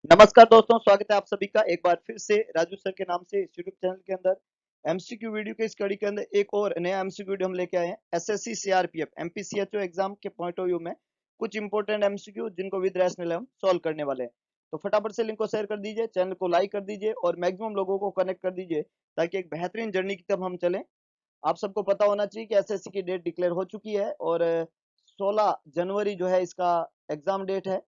नमस्कार दोस्तों, स्वागत है आप सभी का एक बार फिर से राजू सर के नाम से इस यूट्यूब चैनल के अंदर एमसीक्यू वीडियो के इस कड़ी के अंदर एक और नया एमसीक्यू वीडियो हम लेके आए हैं। एसएससी सीआरपीएफ एमपीसीएचओ एग्जाम के पॉइंट ऑफ व्यू में कुछ इंपॉर्टेंट एमसीक्यू जिनको विद रैशनल हम सॉल्व करने वाले हैं। तो फटाफट से लिंक को शेयर कर दीजिए, चैनल को लाइक कर दीजिए और मैक्सिमम लोगों को कनेक्ट कर दीजिए ताकि एक बेहतरीन जर्नी की तरफ हम चलें। आप सबको पता होना चाहिए कि एसएससी की डेट डिक्लेयर हो चुकी है और 16 जनवरी जो है इसका एग्जाम डेट है।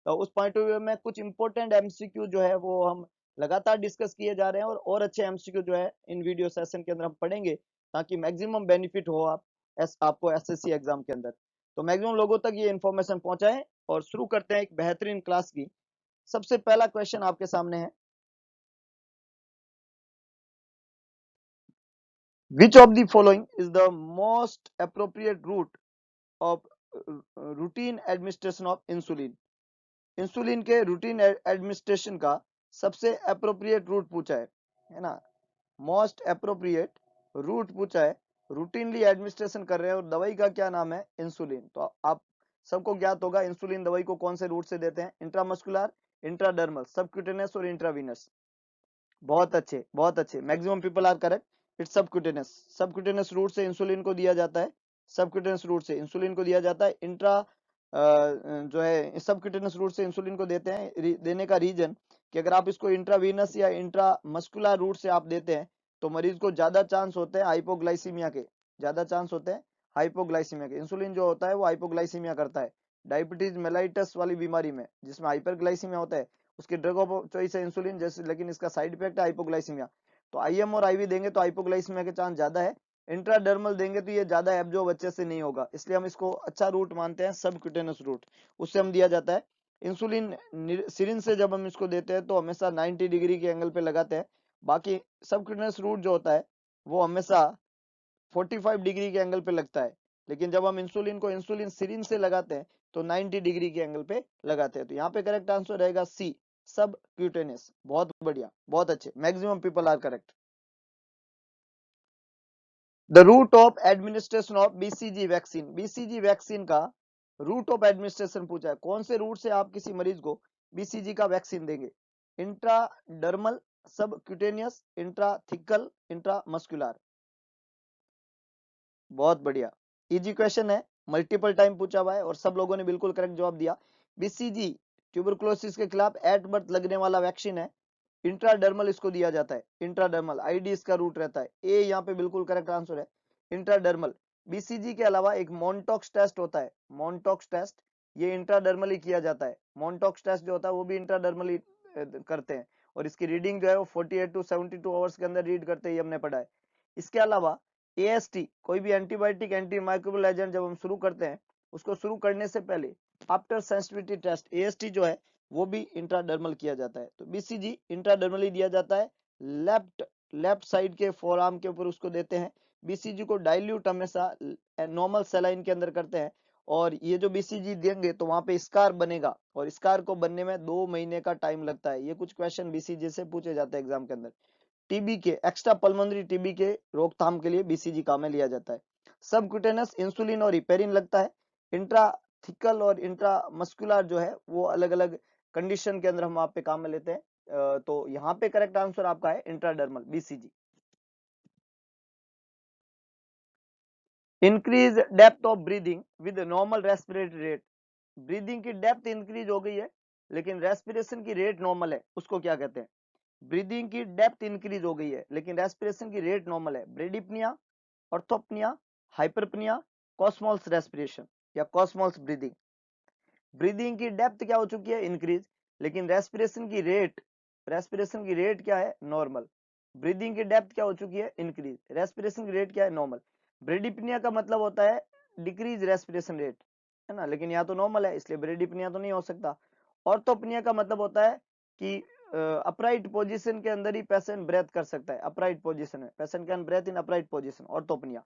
तो उस पॉइंट ऑफ व्यू में कुछ इंपॉर्टेंट एमसीक्यू जो है वो हम लगातार डिस्कस किए जा रहे हैं और अच्छे एमसीक्यू जो है इन वीडियो सेशन के अंदर हम पढ़ेंगे ताकि मैक्सिमम बेनिफिट हो आपको एसएससी एग्जाम के अंदर। तो मैक्सिमम लोगों तक ये इन्फॉर्मेशन पहुंचाएं और शुरू करते हैं एक बेहतरीन क्लास की। सबसे पहला क्वेश्चन आपके सामने है, which of the following is the most appropriate route of routine administration of insulin. Insulin के रूटीन एडमिनिस्ट्रेशन का सबसे अप्रोप्रिएट रूट पूछा है ना। मोस्ट अप्रोप्रिएट रूट पूछा है, रूटीनली एडमिनिस्ट्रेशन कर रहे हैं और दवाई का क्या नाम है, इंसुलिन। तो आप सबको ज्ञात होगा इंसुलिन दवाई को कौन से रूट से देते हैं, इंट्रामस्कुलर, इंट्राडर्मल, सबक्यूटेनियस और इंट्रावीनस। बहुत अच्छे, बहुत अच्छे, maximum people are correct. It's subcutaneous. Subcutaneous route से इंसुलिन को दिया जाता है, सबक्यूटेनियस रूट से इंसुलिन को दिया जाता है। इंट्रा जो है सबक्यूटेनियस रूट से इंसुलिन को देते हैं, देने का रीजन कि अगर आप इसको इंट्रावीनस या इंट्रामस्कुलर रूट से आप देते हैं तो मरीज को ज्यादा चांस होते हैं हाइपोग्लाइसीमिया के, ज्यादा चांस होते हैं हाइपोग्लाइसीमिया के। इंसुलिन जो होता है वो हाइपोग्लाइसीमिया करता है डायबिटीज मेलाइटस वाली बीमारी में जिसमें हाइपरग्लाइसीमिया होता है, उसकी ड्रग ऑफ चॉइस है इंसुलिन जैसे, लेकिन इसका साइड इफेक्ट है हाइपोग्लाइसीमिया। तो आईएम और आईवी देंगे तो हाइपोग्लाइसीमिया के चांस ज्यादा है। इंट्राडर्मल देंगे तो ये ज्यादा एब्जॉर्ब अच्छे से नहीं होगा, इसलिए हम इसको अच्छा रूट मानते हैं, सबक्यूटेनियस रूट उससे हम दिया जाता है। इंसुलिन सिरिंज से जब हम इसको देते हैं तो हमेशा 90 डिग्री के एंगल पे लगाते हैं, बाकी सबक्यूटेनियस रूट जो होता है वो हमेशा 45 डिग्री के एंगल पे लगता है। लेकिन जब हम इंसुलिन को इंसुलिन सिरिंज से लगाते हैं तो 90 डिग्री के एंगल पे लगाते हैं। तो यहाँ पे करेक्ट आंसर रहेगा सी, सब क्यूटेनियस। बहुत बढ़िया, बहुत अच्छे, maximum people are correct. The route of administration of BCG vaccine, BCG vaccine का रूट ऑफ एडमिनिस्ट्रेशन पूछा है, कौन से रूट से आप किसी मरीज को बीसीजी का वैक्सीन देंगे, इंट्राडर्मल, सब क्यूटेनियस, इंट्राथिकल, इंट्रामस्कुलर। बहुत बढ़िया, इजी क्वेश्चन है, मल्टीपल टाइम पूछा हुआ है और सब लोगों ने बिल्कुल करेक्ट जवाब दिया। बीसीजी ट्यूबरकुलोसिस के खिलाफ एट बर्थ लगने वाला वैक्सीन है, इंट्राडर्मल इसको दिया जाता है, इंट्राडर्मल आईडी इसका रूट रहता है। ए यहाँ पे बिल्कुल करेक्ट आंसर है, इंट्राडर्मल। बीसीजी के अलावा एक मोन्टॉक्स टेस्ट होता है, मोन्टॉक्स टेस्ट, ये इंट्राडर्मल ही किया जाता है। मोन्टॉक्स टेस्ट जो होता है वो भी इंट्राडर्मल ही करते हैं और इसकी रीडिंग जो है वो 48 टू 72 आवर्स के अंदर रीड करते ही हमने पढ़ा है। इसके अलावा एएसटी, कोई भी एंटीबायोटिक एंटी माइक्रोबियल एजेंट जब हम शुरू करते हैं उसको शुरू करने से पहले आफ्टर सेंसिटिविटी टेस्ट एएसटी जो है वो भी इंट्राडर्मल किया जाता है। तो बीसीजी इंट्राडर्मली दिया जाता है, लेफ्ट लेफ्ट साइड के फोरआर्म के ऊपर उसको देते हैं। बीसीजी को डाइल्यूट हमेशा नॉर्मल सेलाइन के अंदर करते हैं और ये जो बीसीजी देंगे तो वहां पे स्कार बनेगा और स्कार को बनने में 2 महीने का टाइम लगता है। ये कुछ क्वेश्चन बीसीजी से पूछे जाते हैं एग्जाम के अंदर। टीबी के, एक्स्ट्रा पल्मोनरी टीबी के रोकथाम के लिए बीसीजी काम में लिया जाता है। सबक्यूटेनस इंसुलिन और हिपेरिन लगता है। इंट्राथिकल और इंट्रामस्कुलर जो है वो अलग अलग कंडीशन के अंदर हम वहां पे काम में लेते हैं। तो यहाँ पे करेक्ट आंसर आपका है intradermal, BCG. Increase depth of breathing with normal respiratory rate, breathing की डेप्थ इंक्रीज हो गई है लेकिन रेस्पिरेशन की रेट नॉर्मल है, उसको क्या कहते हैं। ब्रीदिंग की डेप्थ इंक्रीज हो गई है लेकिन रेस्पिरेशन की रेट नॉर्मल है, ब्रेडिपनिया, ऑर्थोपनिया, हाइपरपनिया, कॉस्मोल्स रेस्पिरेशन या कॉस्मोल्स ब्रीदिंग। ब्रीदिंग की डेप्थ क्या हो चुकी है, इंक्रीज, लेकिन रेस्पिरेशन की रेट क्या है, नॉर्मल। ब्रीदिंग की डेप्थ क्या हो चुकी है, इंक्रीज, रेस्पिरेशन की रेट क्या है, नॉर्मल। ब्रेडिपनिया का मतलब होता है डिक्रीज रेस्पिरेशन रेट, है ना, लेकिन यहाँ तो नॉर्मल है इसलिए ब्रेडिपनिया तो नहीं हो सकता। ऑर्थोपनिया का मतलब होता है कि अपराइट पोजीशन के अंदर ही पेशेंट ब्रेथ कर सकता है, अपराइट पोजीशन में patient can breathe in upright position, orthopnoea.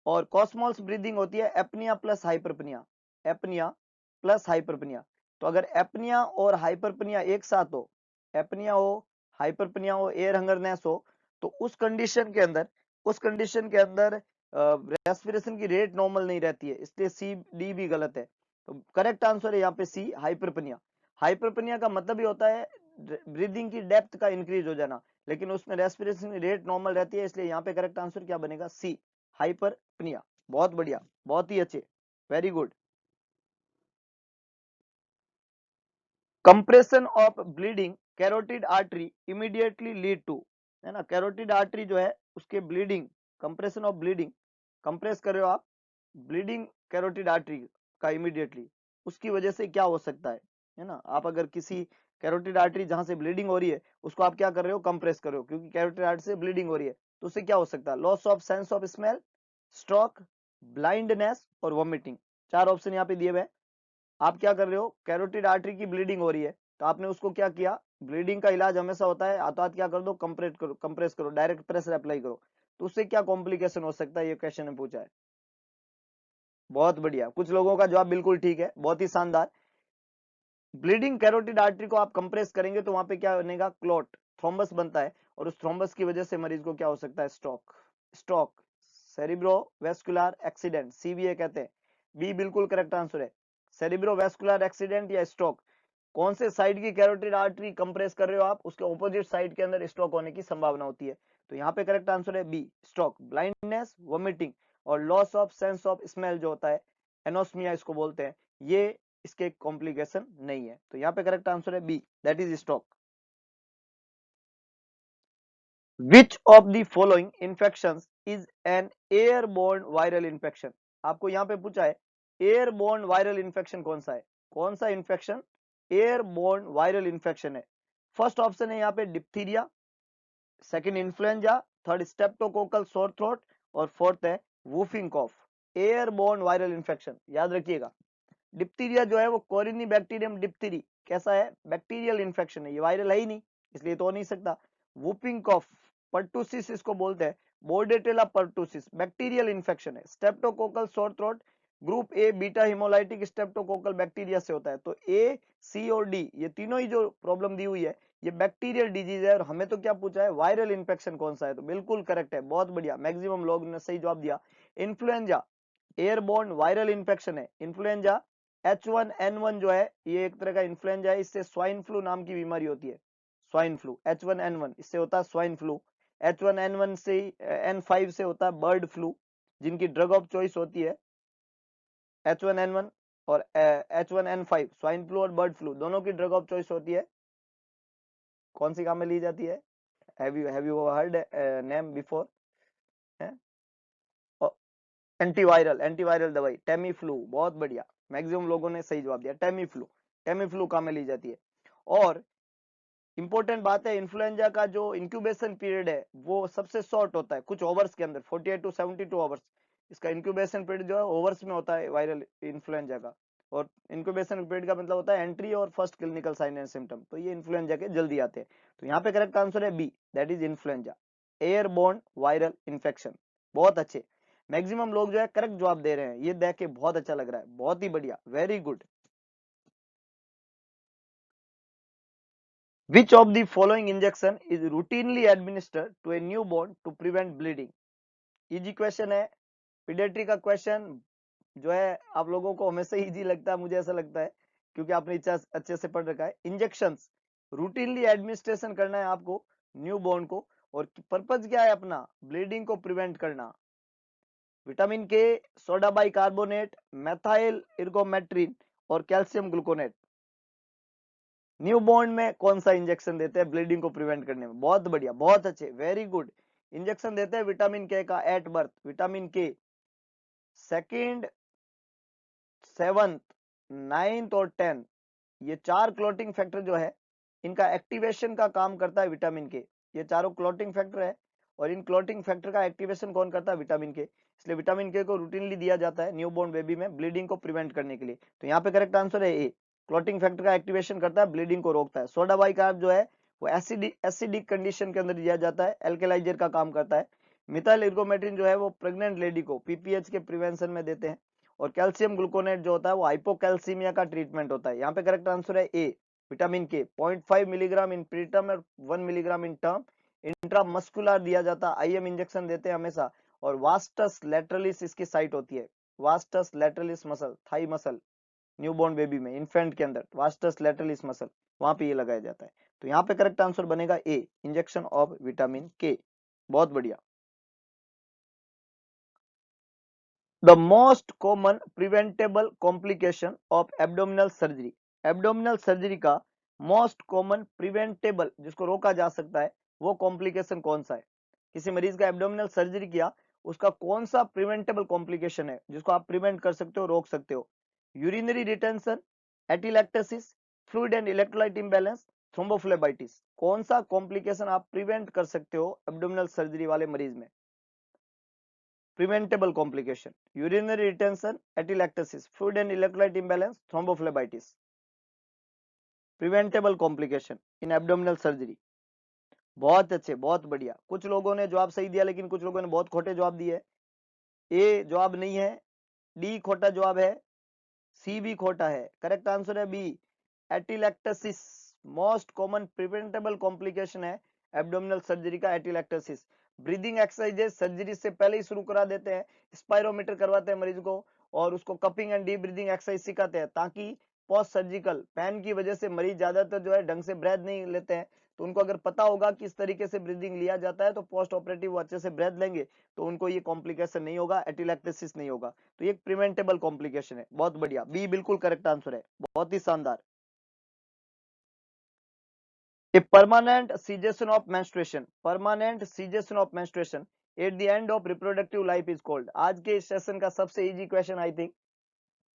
और कॉस्मोल्स ब्रीदिंग होती है apnoea plus hyperpnoea, apnoea plus hyperpnoea. तो अगर एपनिया और हाइपरपनिया एक साथ हो, एपनिया हो, हाइपरपनिया हो, एयर हंगरनेस हो, तो उस कंडीशन के अंदर रेस्पिरेशन की रेट नॉर्मल नहीं रहती है, इसलिए सी डी भी गलत है। तो करेक्ट आंसर है यहाँ पे सी, हाइपरपनिया। हाइपरपनिया का मतलब ही होता है ब्रीदिंग की डेप्थ का इंक्रीज हो जाना, लेकिन उसमें रेस्पिरेशन रेट नॉर्मल रहती है, इसलिए यहाँ पे करेक्ट आंसर क्या बनेगा? सी, हाइपरपनिया। बहुत बढ़िया, बहुत ही अच्छे, very good. Compression of bleeding carotid artery immediately lead to, है ना, कैरोटिड आर्टरी जो है उसके bleeding, compression of bleeding, compress कर रहे हो आप ब्लीडिंग कैरोटिड आर्टरी का इमीडिएटली, उसकी वजह से क्या हो सकता है ना, आप अगर किसी कैरोटिड आर्टरी जहां से ब्लीडिंग हो रही है उसको आप क्या कर रहे हो? कंप्रेस कर रहे हो, क्योंकि कैरोटिड आर्टरी से ब्लीडिंग हो रही है, तो उससे क्या हो सकता है? Loss of sense of smell, stroke, blindness और वॉमिटिंग। चार ऑप्शन यहाँ पे दिए हुए हैं। आप क्या कर रहे हो? कैरोटिड आर्टरी की ब्लीडिंग हो रही है, तो आपने उसको क्या किया? ब्लीडिंग का इलाज हमेशा होता है हाथों हाथ क्या कर दो? कंप्रेस करो, डायरेक्ट प्रेशर अप्लाई करो, तो उससे क्या कॉम्प्लिकेशन हो सकता है? ये क्वेश्चन ने पूछा है। बहुत बढ़िया, कुछ लोगों का जवाब बिल्कुल ठीक है, बहुत ही शानदार। ब्लीडिंग कैरोटिड आर्टरी को आप कंप्रेस करेंगे तो वहां पे क्या बनेगा? क्लॉट, थ्रोम्बस बनता है, और उस थ्रोम्बस की वजह से मरीज को क्या हो सकता है? स्ट्रोक। स्ट्रोक, सेरिब्रोवैस्कुलर एक्सीडेंट, सीवीए कहते हैं। बी बिल्कुल करेक्ट आंसर है, सेरिब्रोवैस्कुलर एक्सीडेंट या स्ट्रोक। कौन से साइड की कैरोटिड आर्टरी कंप्रेस कर रहे हो आप, उसके ऑपोजिट साइड के अंदर स्ट्रोक होने की संभावना होती है, तो यहाँ पे करेक्ट आंसर है बी, स्ट्रोक। ब्लाइंडनेस, वोमिटिंग और loss of sense of smell जो होता है, एनोस्मिया इसको बोलते हैं, ये इसके कॉम्प्लिकेशन नहीं है, तो यहाँ पे करेक्ट आंसर है B, that is stroke. Which of the following infection is an airborne viral infection? आपको यहाँ पे पूछा है एयरबोर्न वायरल इन्फेक्शन कौन सा है, कौन सा इन्फेक्शन एयरबोर्न वायरल इन्फेक्शन है? फर्स्ट ऑप्शन है यहाँ पे diphtheria, second influenza, third streptococcal sore throat और फोर्थ है वूफिंग कॉफ। एयरबोर्न वायरल इन्फेक्शन याद रखिएगा। डिप्थीरिया जो है वो कोरिनी बैक्टीरियम डिप्थीरी, कैसा है? बैक्टीरियल इन्फेक्शन है, ये वायरल है ही नहीं, इसलिए तो हो नहीं सकता। वूपिंग कॉफ, पर्टुसिस इसको बोलते हैं, बोर्डेटेला पर्टुसिस, बैक्टीरियल इन्फेक्शन है। Streptococcal sore throat group A beta haemolytic streptococcal bacteria से होता है, तो ए, सी और डी ये तीनों ही जो प्रॉब्लम दी हुई है ये बैक्टीरियल डिजीज है, और हमें तो क्या पूछा है? वायरल इन्फेक्शन कौन सा है, तो बिल्कुल करेक्ट है, बहुत बढ़िया, मैक्सिमम लोग ने सही जवाब दिया। इन्फ्लुएंजा एयरबोर्न वायरल इन्फेक्शन है, इन्फ्लुएंजा। H1N1 जो है ये एक तरह का इन्फ्लुएंजा है, इससे स्वाइन फ्लू नाम की बीमारी होती है, स्वाइन फ्लू। H1N1 इससे होता है स्वाइन फ्लू, H1N1 से N5 से होता है बर्ड फ्लू, जिनकी ड्रग ऑफ चॉइस होती है H1N1 और H1N5, स्वाइन फ्लू और बर्ड फ्लू दोनों की ड्रग ऑफ चॉइस होती है, कौन सी काम में ली जाती है? Have you heard name before? Antiviral, antiviral दवाई टेमी फ्लू, बहुत बढ़िया, मैक्सिमम लोगों ने सही जवाब दिया, टेमी फ्लू। टेमी फ्लू काम में ली जाती है। और इंपॉर्टेंट बात है, इन्फ्लुएंजा का जो इंक्यूबेशन पीरियड है वो सबसे शॉर्ट होता है, कुछ ओवर्स के अंदर, 48 टू 72 आवर्स इसका इंक्यूबेशन पीरियड जो है ओवर्स में होता है वायरल इन्फ्लुएंजा का। और इंक्यूबेशन पीरियड का मतलब होता है एंट्री और first clinical sign and symptom, तो ये इन्फ्लुएंजा के जल्दी आते हैं, तो यहाँ पे करेक्ट आंसर है B, that is influenza, airborne viral infection. बहुत अच्छे, मैक्सिमम लोग जो है करेक्ट जवाब दे रहे हैं, ये देख के बहुत अच्छा लग रहा है, बहुत ही बढ़िया, very good. Which of the following injection is routinely administered to a newborn to prevent bleeding? Easy question है, पीडियाट्रिक का क्वेश्चन जो है आप लोगों को हमेशा इजी लगता है, मुझे ऐसा लगता है, क्योंकि आपने इच्छा अच्छे से पढ़ रखा है। इंजेक्शंस रूटीनली एडमिनिस्ट्रेशन करना है आपको न्यूबॉर्न को, और पर्पज क्या है अपना? ब्लीडिंग को प्रिवेंट करना। विटामिन के, सोडा बाइकार्बोनेट, मेथाइल इर्गोमेट्रिन और कैल्शियम ग्लूकोनेट। न्यूबॉर्न में कौन सा इंजेक्शन देते हैं ब्लीडिंग को प्रिवेंट करने में? बहुत बढ़िया, बहुत अच्छे, वेरी गुड। इंजेक्शन देते हैं विटामिन के का एट बर्थ, विटामिन के सेकंड, सेवंथ, नाइन्थ और 10, ये चार क्लोटिंग फैक्टर जो है इनका एक्टिवेशन का काम करता है विटामिन के, ये चारों क्लोटिंग फैक्टर है, और इन क्लोटिंग फैक्टर का एक्टिवेशन कौन करता है? विटामिन के, इसलिए विटामिन के को रूटीनली दिया जाता है न्यूबॉर्न बेबी में ब्लीडिंग को प्रिवेंट करने के लिए, तो यहाँ पे करेक्ट आंसर है ए, क्लोटिंग फैक्टर का एक्टिवेशन करता है, ब्लीडिंग को रोकता है। सोडा बाइकार्ब जो है वो एसिडिक कंडीशन के अंदर दिया जाता है, एल्केलाइजर का काम करता है। मिथाइल इर्गोमेट्रिन जो है वो प्रेग्नेंट लेडी को पीपीएच के प्रिवेंशन में देते हैं, और कैल्शियम ग्लूकोनेट जो होता है वो हाइपोकैल्सीमिया का ट्रीटमेंट होता है। यहाँ पे करेक्ट आंसर है ए, विटामिन के 0.5 मिलीग्राम इन प्रीटर्म और 1 मिलीग्राम इन टर्म, इंट्रामस्कुलर दिया जाता है, आईएम इंजेक्शन देते हैं हमेशा, और वास्टस लैटरलिस इसकी साइट होती है, vastus lateralis muscle, thigh muscle, newborn baby में, इन्फेंट के अंदर वास्टस लैटरलिस मसल, वहां पे ये लगाया जाता है। तो यहाँ पे करेक्ट आंसर बनेगा ए, इंजेक्शन ऑफ विटामिन के। बहुत बढ़िया। The most common preventable complication of abdominal surgery, abdominal surgery का मोस्ट कॉमन प्रिवेंटेबल, जिसको रोका जा सकता है, वो कॉम्प्लिकेशन कौन सा है? किसी मरीज का एब्डोमिनल सर्जरी किया, उसका कौन सा प्रिवेंटेबल कॉम्प्लिकेशन है जिसको आप प्रिवेंट कर सकते हो, रोक सकते हो? Urinary retention, atelectasis, fluid and electrolyte imbalance, thrombophlebitis. कौन सा कॉम्प्लिकेशन आप प्रिवेंट कर सकते हो एब्डोमिनल सर्जरी वाले मरीज में? preventable complication: urinary retention, atelectasis, fluid and electrolyte imbalance, thrombophlebitis. Preventable complication in abdominal surgery. बहुत अच्छे, बहुत बढ़िया। कुछ लोगों ने जवाब सही दिया, लेकिन कुछ लोगों ने बहुत खोटे जवाब दिए। ए जवाब नहीं है, डी खोटा जवाब है, सी भी खोटा है। करेक्ट आंसर है B, atelectasis. Most common preventable complication है एब्डोमिनल सर्जरी का एटिलैक्टोसिस। ब्रीदिंग एक्सरसाइजेस सर्जरी से पहले ही शुरू करा देते हैं, स्पायरोमीटर करवाते हैं मरीज को और उसको cupping and deep breathing exercise सिखाते हैं, ताकि पोस्ट सर्जिकल पेन की वजह से मरीज ज्यादातर जो है ढंग से ब्रेथ नहीं लेते हैं, तो उनको अगर पता होगा कि इस तरीके से ब्रीदिंग लिया जाता है तो पोस्ट ऑपरेटिव अच्छे से ब्रेथ लेंगे, तो उनको ये कॉम्प्लिकेशन नहीं होगा, एटिलैक्टोसिस नहीं होगा। तो ये प्रिवेंटेबल कॉम्प्लिकेशन है। बहुत बढ़िया, बी बिल्कुल करेक्ट आंसर है, बहुत ही शानदार। A permanent cessation of menstruation, permanent cessation of menstruation at the end of reproductive life is called। आज के सेशन का सबसे easy question I think,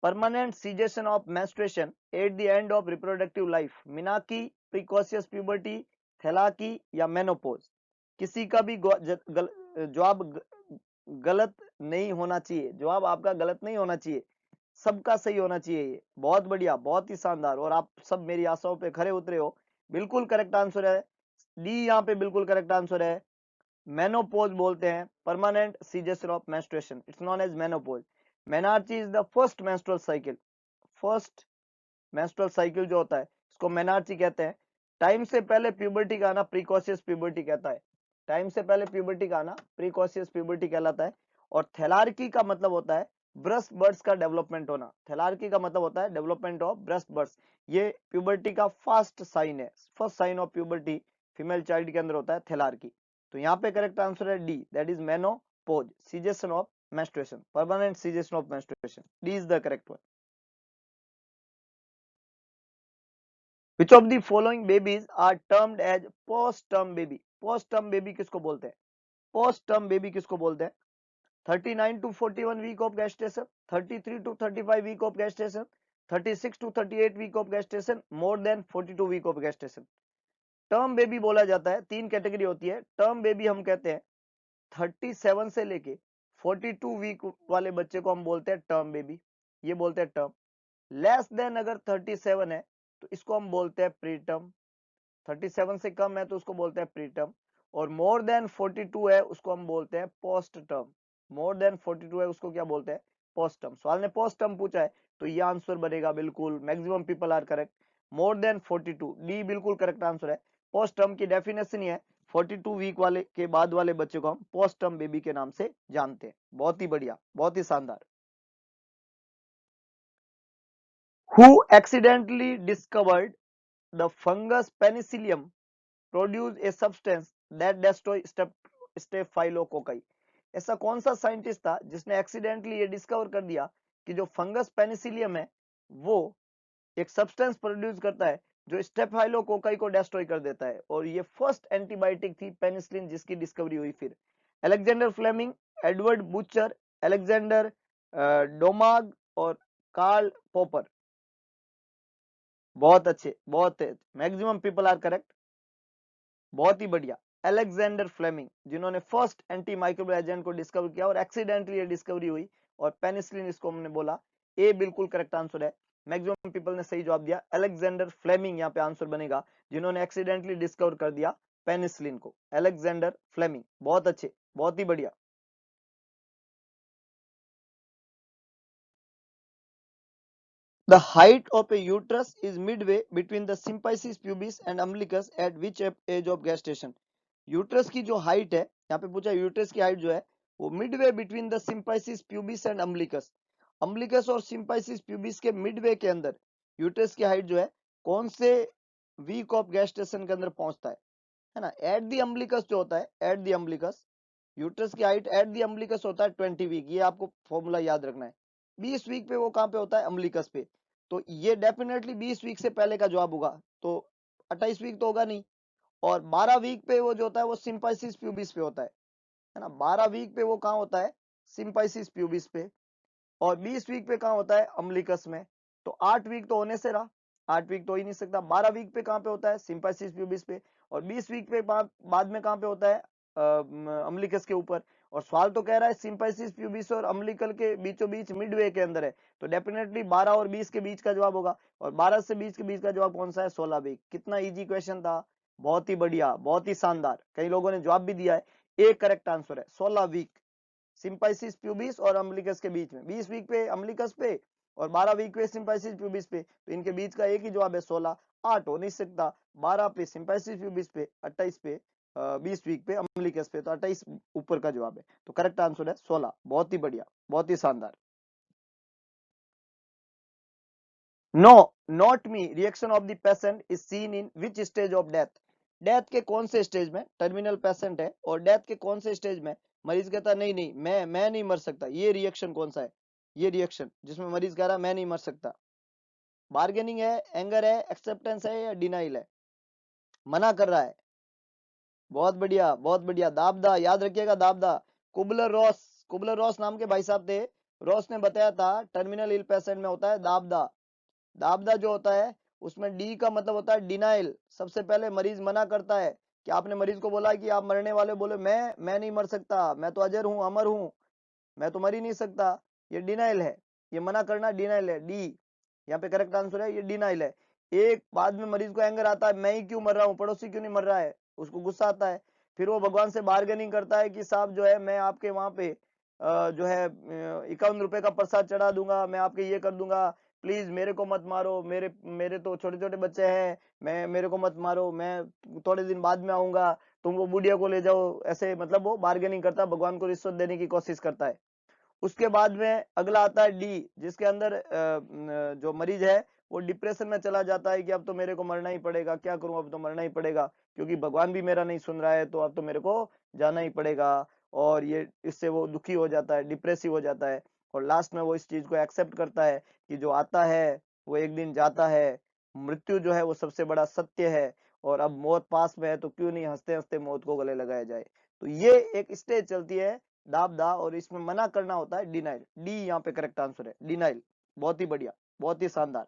permanent cessation of menstruation at the end of reproductive life, मिनाकी, precocious puberty, thelarche या menopause. किसी का भी जवाब गलत नहीं होना चाहिए, जवाब आपका गलत नहीं होना चाहिए, सबका सही होना चाहिए। ये बहुत बढ़िया, बहुत ही शानदार, और आप सब मेरी आशाओं पे खरे उतरे हो। बिल्कुल करेक्ट आंसर है डी, यहाँ पे बिल्कुल करेक्ट आंसर है। मेनोपॉज बोलते हैं permanent cessation of menstruation, it's known as menopause. Menarche is the first menstrual cycle, first menstrual cycle जो होता है इसको मेनार्ची कहते हैं। टाइम से पहले प्यूबर्टी का आना प्रीकॉशियस प्यूबर्टी कहता है, टाइम से पहले प्यूबर्टी का आना प्रीकॉशियस प्यूबर्टी कहलाता है। और थैलार्की का मतलब होता है ब्रेस्ट बर्ड्स का डेवलपमेंट होना, थैलार्की का मतलब होता है डेवलपमेंट ऑफ ब्रेस्ट बर्ड्स। ये प्यूबर्टी का फर्स्ट साइन है, first sign of puberty female child के अंदर होता है थैलार्की। तो यहाँ पे करेक्ट आंसर है D, that is menopause, cessation of menstruation, permanent cessation of menstruation. D is the correct one. Which of the following babies are termed as post-term baby? Post-term baby किसको बोलते हैं? Post-term baby किसको बोलते हैं? 39 to 41 week of gestation, 33 to 35 week of gestation, 36 to 38 week of gestation, more than 42 week of gestation. Term baby बोला जाता है, तीन कैटेगरी होती है। टर्म बेबी हम कहते हैं 37 से लेके 42 वीक वाले बच्चे को हम बोलते हैं टर्म बेबी, ये बोलते हैं टर्म। लेस देन अगर 37 है तो इसको हम बोलते हैं प्री टर्म, 37 से कम है तो उसको बोलते हैं प्री टर्म। और मोर देन 42 है उसको हम बोलते हैं पोस्ट टर्म, मोर देन 42 है उसको क्या बोलते हैं? Post term. सवाल ने पोस्ट टर्म पूछा है तो ये आंसर बनेगा बिल्कुल, maximum people are correct, more than 42, D बिल्कुल करेक्ट आंसर है। पोस्ट टर्म की डेफिनेशन ही है 42 वीक वाले के बाद वाले बच्चे को हम पोस्ट टर्म बेबी के नाम से जानते हैं। बहुत ही बढ़िया, बहुत ही शानदार। Who accidentally discovered the fungus penicillium produce a substance that destroy staphylococci? ऐसा कौन सा साइंटिस्ट था जिसने एक्सीडेंटली ये डिस्कवर कर दिया कि जो फंगस पेनिसिलियम है वो एक सब्सटेंस प्रोड्यूस करता है जो स्टेफाइलोकोकाई को डिस्ट्रॉय कर देता है, और ये फर्स्ट एंटीबायोटिक थी पेनिसिलिन जिसकी डिस्कवरी हुई फिर। Alexander Fleming, Edward Buchner, Alexander Domagk और कार्ल पॉपर। बहुत अच्छे, बहुत मैक्सिमम पीपल आर करेक्ट, बहुत ही बढ़िया। अलेक्जेंडर फ्लेमिंग जिन्होंने फर्स्ट एंटी माइक्रोबियल एजेंट को डिस्कवर किया और एक्सीडेंटली ये डिस्कवरी हुई, और पेनिसिलिन इसको हमने बोला। ए बिल्कुल करेक्ट आंसर है, मैक्सिमम पीपल ने सही जवाब दिया। अलेक्जेंडर फ्लेमिंग यहाँ पे आंसर बनेगा, जिन्होंने एक्सीडेंटली डिस्कवर कर दिया पेनिसिलिन को, अलेक्जेंडर फ्लेमिंग। बहुत अच्छे, बहुत ही बढ़िया। The height of a uterus is midway between the symphysis pubis and umbilicus at which age of gestation? Uterus की जो हाइट है, यहाँ पे पूछा यूट्रस की हाइट जो है वो Midway between the सिंपाइसिस pubis and umbilicus, umbilicus और सिंपाइसिस प्यूबिस के मिडवे के अंदर यूट्रस की हाइट जो है कौन से वीक ऑफ गेस्टेशन के अंदर पहुंचता है ना। एट दी अम्बिलिकस जो होता है, एट दी अम्बिलिकस, यूट्रस की हाइट एट दी अम्बिलिकस होता है 20 वीक, ये आपको फॉर्मूला याद रखना है। 20 वीक पे वो कहां पे होता है, अम्बिलिकस पे। तो ये डेफिनेटली 20 वीक से पहले का जवाब होगा, तो 28 वीक तो होगा नहीं। और 12 वीक पे वो जो होता है वो सिंपाइसिस प्यूबिस पे होता है ना। 12 वीक पे वो कहां होता है, सिंपाइसिस प्यूबिस पे। और 20 वीक पे कहां होता है, अम्बिलिकस में। तो 8 वीक तो होने से रहा, 8 वीक तो हो ही नहीं सकता। 12 वीक पे कहां पे होता है, सिंपाइसिस प्यूबिस पे। और 20 वीक पे बाद में कहां पे होता है, अम्बिलिकस के ऊपर। और सवाल तो कह रहा है सिंपाइसिस प्यूबिस और अम्बिलिकल के बीचों बीच मिडवे के अंदर है, तो डेफिनेटली 12 और 20 के बीच का जवाब होगा। और 12 से 20 के बीच का जवाब कौन सा है, 16 वीक। कितना इजी क्वेश्चन था, बहुत ही बढ़िया, बहुत ही शानदार। कई लोगों ने जवाब भी दिया है, एक करेक्ट आंसर है 16 वीक, सिंपाइसिस प्यूबिस और अम्बिलिकस के बीच में। 20 वीक पे अम्बिलिकस पे और 12 वीक पे सिंपाइसिस प्यूबिस पे, तो इनके बीच का एक ही जवाब है 16। 8 हो नहीं सकता, 12 पे सिंपाइसिस प्यूबिस पे, 28 पे 20 वीक पे अम्बिलिकस पे, तो 28 ऊपर का जवाब है। तो करेक्ट आंसर है 16। बहुत ही बढ़िया, बहुत ही शानदार। No, not me, reaction of the patient is seen in which stage of death. Death के कौन से स्टेज में, टर्मिनल पेशेंट है और डेथ के कौन से स्टेज में मरीज कहता नहीं नहीं मैं नहीं मर सकता, ये रिएक्शन कौन सा है, ये रिएक्शन जिसमें मरीज कह रहा मैं नहीं मर सकता। बार्गेनिंग है, एंगर है, एक्सेप्टेंस है या डिनाइल है, मना कर रहा है। बहुत बढ़िया, बहुत बढ़िया। दाबदा, याद रखिएगा दाबदा। कुबलर रॉस, कुबलर रॉस नाम के भाई साहब थे, रॉस ने बताया था टर्मिनल इल पेशेंट में होता है दाबदा। दाबदा जो होता है उसमें डी का मतलब होता है डिनाइल। सबसे पहले मरीज मना करता है कि आपने मरीज को बोला कि आप मरने वाले, बोले मैं नहीं मर सकता, मैं तो अजर हूं, अमर हूं, मैं तो मर ही नहीं सकता, ये डिनाइल है। ये मना करना डिनाइल है, डी यहाँ पे करेक्ट आंसर है, ये डिनाइल है। एक बाद में मरीज को एंगर आता है, मैं ही क्यों मर रहा हूँ, पड़ोसी क्यों नहीं मर रहा है, उसको गुस्सा आता है। फिर वो भगवान से बार्गेनिंग करता है कि साहब जो है मैं आपके वहां पे जो है 51 रुपए का प्रसाद चढ़ा दूंगा, मैं आपके ये कर दूंगा, प्लीज मेरे को मत मारो, मेरे मेरे तो छोटे छोटे बच्चे हैं, मैं मेरे को मत मारो, मैं थोड़े दिन बाद में आऊंगा, तुम वो बुढ़िया को ले जाओ। ऐसे मतलब वो बार्गेनिंग करता है, भगवान को रिश्वत देने की कोशिश करता है। उसके बाद में अगला आता है डी, जिसके अंदर जो मरीज है वो डिप्रेशन में चला जाता है कि अब तो मेरे को मरना ही पड़ेगा, क्या करूं, अब तो मरना ही पड़ेगा, क्योंकि भगवान भी मेरा नहीं सुन रहा है, तो अब तो मेरे को जाना ही पड़ेगा। और ये इससे वो दुखी हो जाता है, डिप्रेसिव हो जाता है। और लास्ट में वो इस चीज को एक्सेप्ट करता है कि जो आता है वो एक दिन जाता है, मृत्यु जो है वो सबसे बड़ा सत्य है, और अब मौत पास में है तो क्यों नहीं हंसते हंसते मौत को गले लगाया जाए। तो ये एक स्टेज चलती है दाब दा, और इसमें मना करना होता है डिनाइल। डी यहाँ पे करेक्ट आंसर है, डिनाइल। बहुत ही बढ़िया, बहुत ही शानदार।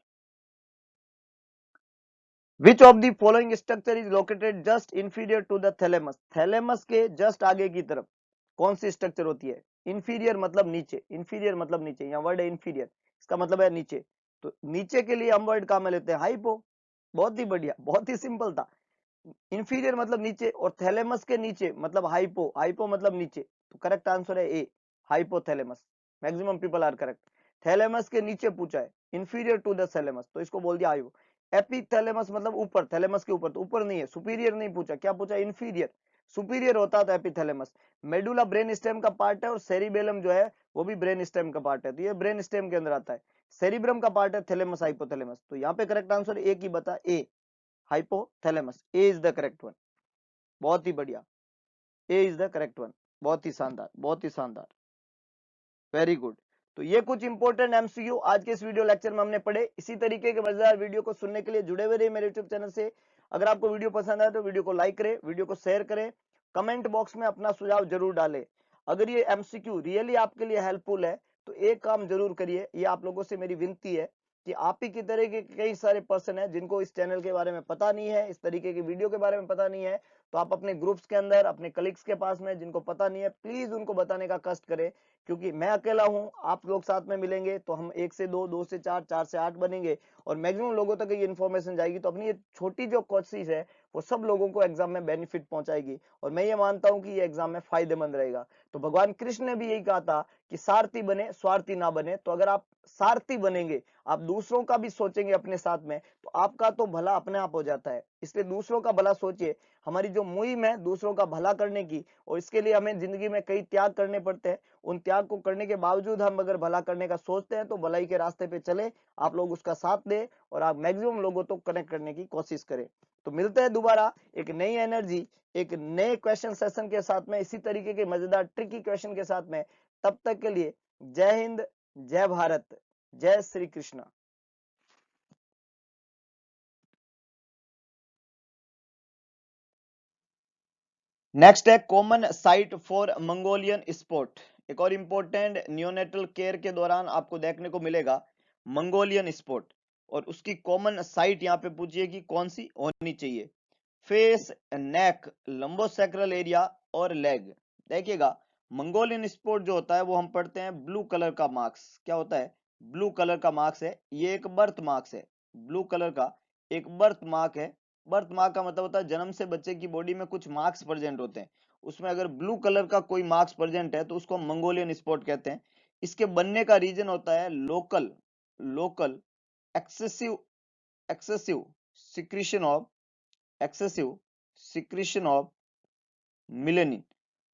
Which of the following structure is located just inferior to the thalamus. Thalamus के जस्ट आगे की तरफ कौन सी स्ट्रक्चर होती है, इंफीरियर मतलब नीचे, इंफीरियर मतलब नीचे, यहाँ वर्ड है इंफीरियर, इसका मतलब है नीचे। तो नीचे के लिए हम वर्ड कहां में लेते हैं, हाइपो। बहुत ही बढ़िया, बहुत ही सिंपल था। इंफीरियर मतलब नीचे, और थैलेमस के नीचे मतलब हाइपो, हाइपो मतलब नीचे। तो करेक्ट आंसर है A, hypothalamus. Maximum people are correct. Thalamus के नीचे पूछा है, इंफीरियर टू द थैलेमस, तो इसको बोल दिया हाइपो। एपिथैलेमस मतलब ऊपर, थैलेमस के ऊपर, तो ऊपर नहीं है, सुपीरियर नहीं पूछा, क्या पूछा, इंफीरियर। सुपीरियर होता था एपिथैलेमस। मेडुला ब्रेन स्टेम का पार्ट है, और सेरिबेलम जो है वो भी ब्रेन स्टेम का पार्ट है, तो ये ब्रेन स्टेम के अंदर आता है। सेरिब्रम का पार्ट है थैलेमस, हाइपोथैलेमस। तो यहाँ पे करेक्ट आंसर ए की बता, A, hypothalamus, A is the correct one. बहुत ही बढ़िया, A is the correct one. बहुत ही शानदार, बहुत ही शानदार, वेरी गुड। तो ये कुछ इंपॉर्टेंट एमसीक्यू आज के इस वीडियो लेक्चर में हमने पढ़े। इसी तरीके के मजेदार वीडियो को सुनने के लिए जुड़े हुए रहिए मेरे यूट्यूब चैनल से। अगर आपको वीडियो पसंद आए तो वीडियो को लाइक करें, वीडियो को शेयर करें, कमेंट बॉक्स में अपना सुझाव जरूर डालें। अगर ये एमसीक्यू रियली आपके लिए हेल्पफुल है तो एक काम जरूर करिए, ये आप लोगों से मेरी विनती है कि आप ही की तरह के कई सारे पर्सन है जिनको इस चैनल के बारे में पता नहीं है, इस तरीके की वीडियो के बारे में पता नहीं है, तो आप अपने ग्रुप्स के अंदर, अपने कलीग्स के पास में जिनको पता नहीं है, प्लीज उनको बताने का कष्ट करें। क्योंकि मैं अकेला हूं, आप लोग साथ में मिलेंगे तो हम 1 से 2, 2 से 4, 4 से 8 बनेंगे, और मैक्सिमम लोगों तक ये इन्फॉर्मेशन जाएगी, तो अपनी ये छोटी जो कोशिश है वो सब लोगों को एग्जाम में बेनिफिट पहुंचाएगी, और मैं ये मानता हूं कि ये एग्जाम में फायदेमंद रहेगा। तो भगवान कृष्ण ने भी यही कहा था कि सारथी बने, स्वार्थी ना बने। तो अगर आप सारथी बनेंगे, आप दूसरों का भी सोचेंगे अपने साथ में, तो आपका तो भला अपने आप हो जाता है। इसलिए दूसरों का भला सोचिए। हमारी जो मुहिम है दूसरों का भला करने की, और इसके लिए हमें जिंदगी में कई त्याग करने पड़ते हैं, उन त्याग को करने के बावजूद हम अगर भला करने का सोचते हैं तो भलाई के रास्ते पे चले, आप लोग उसका साथ दें और आप मैक्सिमम लोगों तो कनेक्ट करने की कोशिश करें। तो मिलते हैं दोबारा एक नई एनर्जी, एक नए क्वेश्चन सेशन के साथ में, इसी तरीके के मजेदार ट्रिकी क्वेश्चन के साथ में। तब तक के लिए जय हिंद, जय भारत, जय श्री कृष्ण। नेक्स्ट है common site for Mongolian sport. एक और इंपॉर्टेंट नियोनेटल केयर के दौरान आपको देखने को मिलेगा मंगोलियन स्पोर्ट, और उसकी कॉमन साइट यहाँ पे पूछिए कि कौन सी होनी चाहिए। फेस, नेक, लंबोसेक्रल एरिया और लेग। देखिएगा मंगोलियन स्पोर्ट जो होता है वो हम पढ़ते हैं ब्लू कलर का मार्क्स। क्या होता है? ब्लू कलर का मार्क्स है, ये एक बर्थ मार्क्स है। ब्लू कलर का एक बर्थ मार्क है। बर्थ मार्क का मतलब होता है जन्म से बच्चे की बॉडी में कुछ मार्क्स प्रेजेंट होते हैं, उसमें अगर ब्लू कलर का कोई मार्क्स प्रेजेंट है तो उसको मंगोलियन स्पॉट कहते हैं। इसके बनने का रीजन होता है local local excessive excessive secretion of excessive secretion of melanin.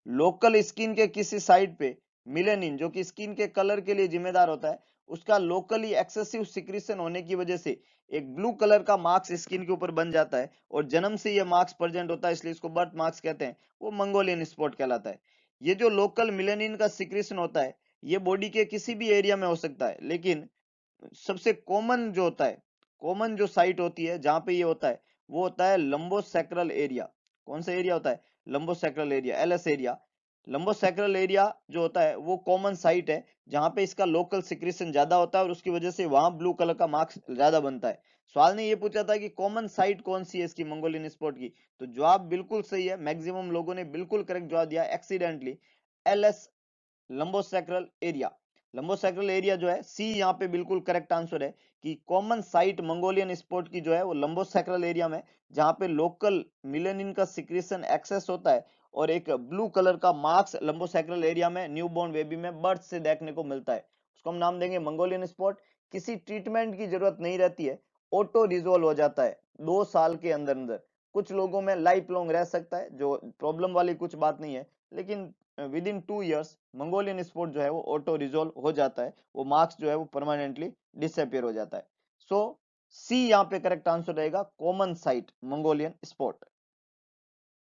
Local skin के किसी साइड पे मिलेनिन जो कि स्किन के कलर के लिए जिम्मेदार होता है, उसका लोकली एक्सेसिव सिक्रीशन होने की वजह से एक ब्लू कलर का मार्क्स स्किन के ऊपर बन जाता है, और जन्म से ये मार्क्स प्रेजेंट होता है, इसलिए इसको बर्थ मार्क्स कहते हैं। वो मंगोलियन स्पॉट कहलाता है। ये जो लोकल मिलेनिन का सिक्रीशन होता है ये बॉडी के किसी भी एरिया में हो सकता है, लेकिन सबसे कॉमन जो होता है, कॉमन जो साइट होती है जहां पे ये होता है वो होता है लंबोसेक्रल एरिया। कौन सा एरिया होता है? Lumbosacral area, LS area. Lumbosacral area जो होता है वो कॉमन साइट है जहां पे इसका लोकल सिक्रीशन ज्यादा होता है और उसकी वजह से वहां ब्लू कलर का मार्क्स ज्यादा बनता है। सवाल ने ये पूछा था कि कॉमन साइट कौन सी है इसकी मंगोलियन स्पॉट की, तो जवाब बिल्कुल सही है, मैक्सिमम लोगों ने बिल्कुल करेक्ट जवाब दिया accidentally, LS lumbosacral area. Lumbosacral area जो है सी यहाँ पे बिल्कुल करेक्ट आंसर है कि कॉमन साइट मंगोलियन स्पॉट की जो है वो लंबोसेक्रल एरिया में, जहां पे लोकल मिलेनिन का सिक्रीशन एक्सेस होता है और एक ब्लू कलर का मार्क्स लंबोसेक्रल एरिया में न्यूबॉर्न बेबी में बर्थ से देखने को मिलता है। उसको हम नाम देंगे मंगोलियन स्पॉट। किसी ट्रीटमेंट की जरूरत नहीं रहती है, ऑटो रिजोल्व हो जाता है 2 साल के अंदर अंदर। कुछ लोगों में लाइफ लॉन्ग रह सकता है, जो प्रॉब्लम वाली कुछ बात नहीं है, लेकिन with in 2 years Mongolian spot जो है वो ऑटो रिजोल्व हो जाता है, वो मार्क्स जो है वो परमानेंटली डिसअपियर हो जाता है। सो सी यहाँ पे करेक्ट आंसर रहेगा, कॉमन साइट मंगोलियन स्पॉट।